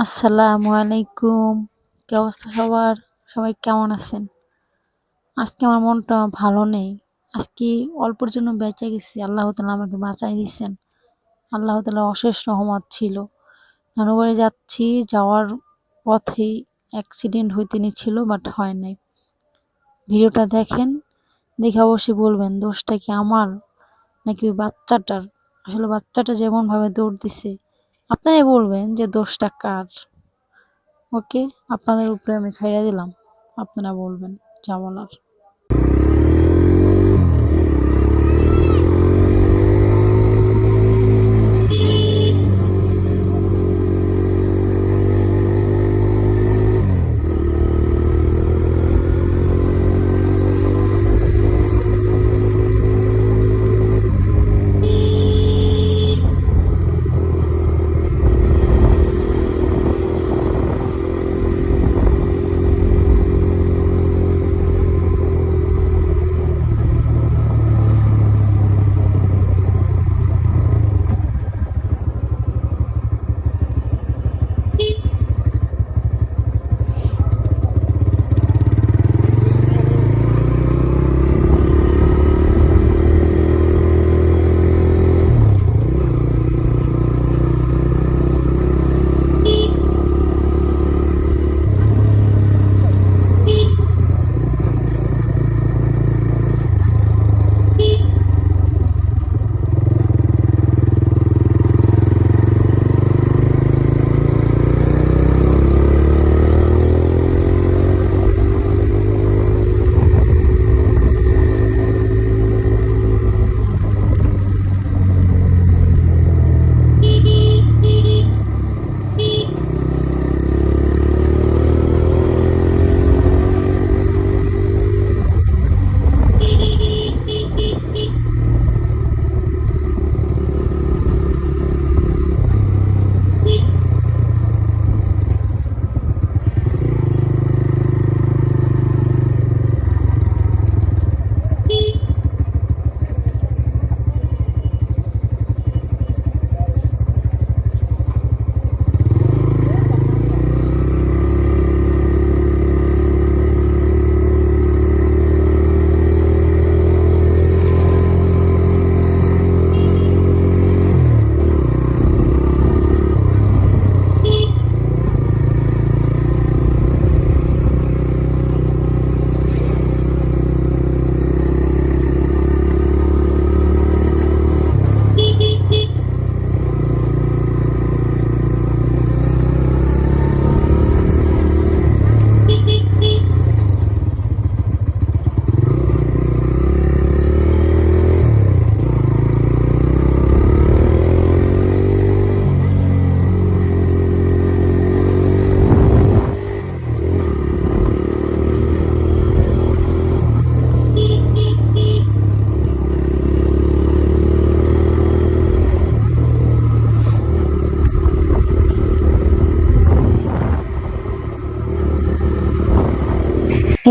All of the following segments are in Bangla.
আসসালামু আলাইকুম। কি অবস্থা সবার? সবাই কেমন আছেন? আজকে আমার মনটা ভালো নেই। আজকে অল্পের জন্য বেঁচে গেছি। আল্লাহ তাআলা আমাকে বাঁচায় দিয়েছেন। আল্লাহ তাআলার অশেষ রহমত ছিল। নানুর বাড়ি যাচ্ছি, যাওয়ার পথেই অ্যাক্সিডেন্ট হইতে নিচ্ছিল বাট হয় নাই। ভিডিওটা দেখেন, দেখে অবশ্যই বলবেন দোষটা কি আমার নাকি ওই বাচ্চাটার। আসলে বাচ্চাটা যেমন ভাবে দৌড় দিছে, আপনারাই বলবেন যে দোষটা কার। ওকে, আপনাদের উপরে আমি ছাইড়া দিলাম, আপনারা বলবেন যা বলার।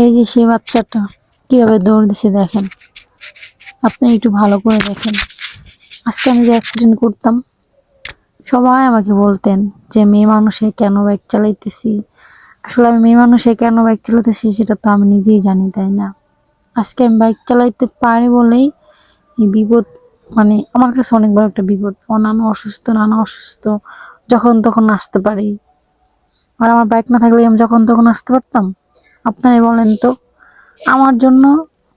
এই যে সেই বাচ্চাটা কিভাবে দৌড় দিছে দেখেন, আপনি একটু ভালো করে দেখেন। আজকে আমি যে অ্যাক্সিডেন্ট করতাম, সবাই আমাকে বলতেন যে মেয়ে মানুষে কেন বাইক চালাইতেছি। আসলে আমি মেয়ে মানুষে কেন বাইক চালাতেছি সেটা তো আমি নিজেই জানি, তাই না? আজকে আমি বাইক চালাইতে পারি বলেই এই বিপদ, মানে আমার কাছে অনেক বড় একটা বিপদ। ও নানা অসুস্থ, যখন তখন আসতে পারি। আর আমার বাইক না থাকলে আমি যখন তখন আসতে পারতাম? আপনারাই বলেন তো। আমার জন্য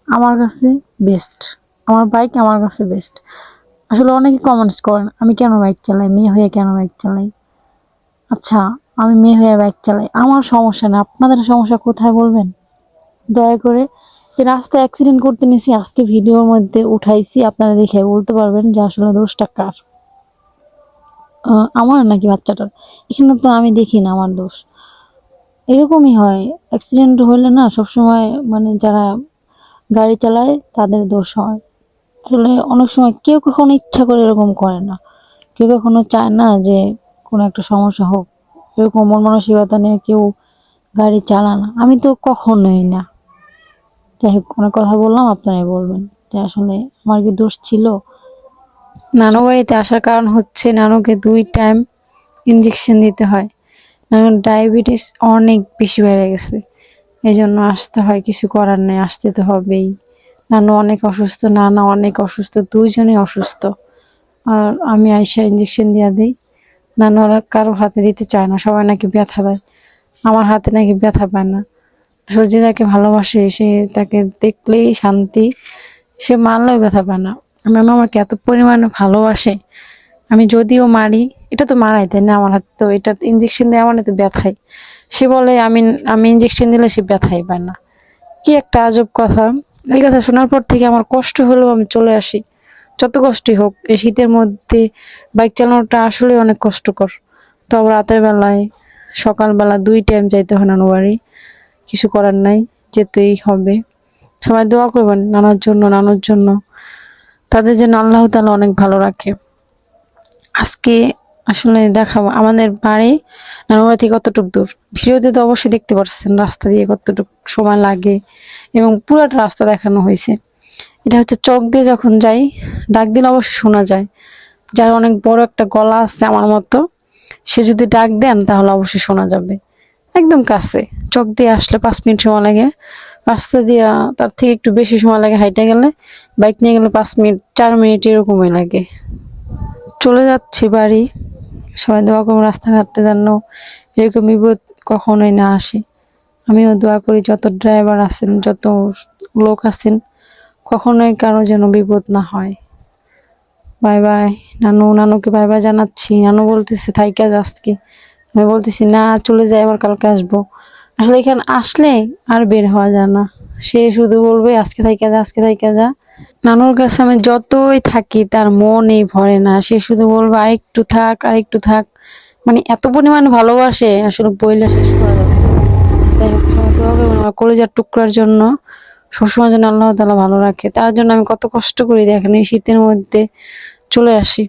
আমার কাছে বেস্ট, আমার বাইক আমার কাছে বেস্ট। আসলে অনেকে কমেন্টস করেন আমি কেন বাইক চালাই, মেয়ে হয়ে কেন বাইক চালাই। আচ্ছা, আমি মেয়ে হয়ে বাইক চালাই, আমার সমস্যা না, আপনাদের সমস্যা কোথায় বলবেন দয়া করে। যে রাস্তায় অ্যাক্সিডেন্ট করতে নিয়েছি, আজকে ভিডিওর মধ্যে উঠাইছি, আপনারা দেখে বলতে পারবেন যে আসলে দোষটা কার, আমার নাকি বাচ্চাটার। এখানে তো আমি দেখি না আমার দোষ। এরকমই হয়, অ্যাক্সিডেন্ট হলে না সবসময় মানে যারা গাড়ি চালায় তাদের দোষ হয়। আসলে অনেক সময় কেউ কখনো ইচ্ছা করে এরকম করে না, কেউ কখনো চায় না যে কোনো একটা সমস্যা হোক, এরকম মন মানসিকতা নিয়ে কেউ গাড়ি চালায় না। আমি তো কখনোই না। যাই হোক, অনেক কথা বললাম, আপনারাই বলবেন যে আসলে আমার কি দোষ ছিল। নানু বাড়িতে আসার কারণ হচ্ছে নানুকে 2 টাইম ইঞ্জেকশন দিতে হয়। ডায়াবেটিস অনেক বেশি বেড়ে গেছে, এই জন্য আসতে হয়, কিছু করার নেই, আসতে তো হবেই। নানু অনেক অসুস্থ, নানা অনেক অসুস্থ, দুইজনই অসুস্থ। আর আমি আইসা ইঞ্জেকশন দিয়া দিই। নানু আর কারো হাতে দিতে চায় না, সবাই নাকি ব্যথা দেয়, আমার হাতে নাকি ব্যথা পায় না। আসলে যে তাকে ভালোবাসে সে তাকে দেখলেই শান্তি, সে মারলেও ব্যথা পায় না। নানু আমাকে এত পরিমাণে ভালোবাসে, আমি যদিও মারি, এটা তো মারাই তাই না, আমার হাতে তো এটা ইঞ্জেকশন দেওয়া মানে তো ব্যথাই। সে বলে আমি আমি ইঞ্জেকশন দিলে সে ব্যথাই পায় না। কি একটা আজব কথা। এই কথা শোনার পর থেকে আমার কষ্ট হলেও আমি চলে আসি, যত কষ্টই হোক। এই শীতের মধ্যে বাইক চালানোটা আসলে অনেক কষ্টকর। তো রাতের বেলায়, সকালবেলা 2 টাইম যাইতে হয় নানু বাড়ি, কিছু করার নাই, যেতেই হবে। সবাই দোয়া করবেন নানার জন্য, নানুর জন্য, তাদের যেন আল্লাহ তাআলা অনেক ভালো রাখে। আজকে আসলে দেখাবো আমাদের বাড়ি নানুর বাড়ি থেকে কতটুকু দূর। ভিডিওতে তো অবশ্যই দেখতে পাচ্ছেন রাস্তা দিয়ে কতটুকু সময় লাগে, এবং পুরোটা রাস্তা দেখানো হয়েছে। এটা হচ্ছে চক দিয়ে যখন যাই, ডাক দিলে অবশ্যই শোনা যায়। যার অনেক বড় একটা গলা আছে আমার মতো, সে যদি ডাক দেন তাহলে অবশ্যই শোনা যাবে। একদম কাছে, চক দিয়ে আসলে 5 মিনিট সময় লাগে, রাস্তা দিয়ে তার থেকে একটু বেশি সময় লাগে হাইটে গেলে, বাইক নিয়ে গেলে 5 মিনিট 4 মিনিট এরকমই লাগে। চলে যাচ্ছি বাড়ি, সবাই দোয়া করবো রাস্তাঘাটে যেন এরকম বিপদ কখনোই না আসে। আমিও দোয়া করি যত ড্রাইভার আছেন, যত লোক আছেন, কখনোই কারো যেন বিপদ না হয়। বাই বাই নানু, নানুকে বাই বাই জানাচ্ছি। নানু বলতেছে থাইকা যা আজকে, আমি বলতেছি না চলে যাই, আবার কালকে আসবো। আসলে এখানে আসলে আর বের হওয়া যায় না, সে শুধু বলবে আজকে থাইকা যা, আজকে থাইকা যা। নানুর কাছে আমি যতই থাকি তার মনই ভরে না, সে শুধু বলবে আরেকটু থাক, আরেকটু থাক। মানে এত পরিমাণ ভালোবাসে, আসলে বইলে শেষ করা যাবে না। যাই হোক, সবাই দোয়া করবেন আমার কলেজার টুকরার জন্য, সবসময় যেন আল্লাহ তাআলা ভালো রাখে। তার জন্য আমি কত কষ্ট করি দেখেন, এই শীতের মধ্যে চলে আসি।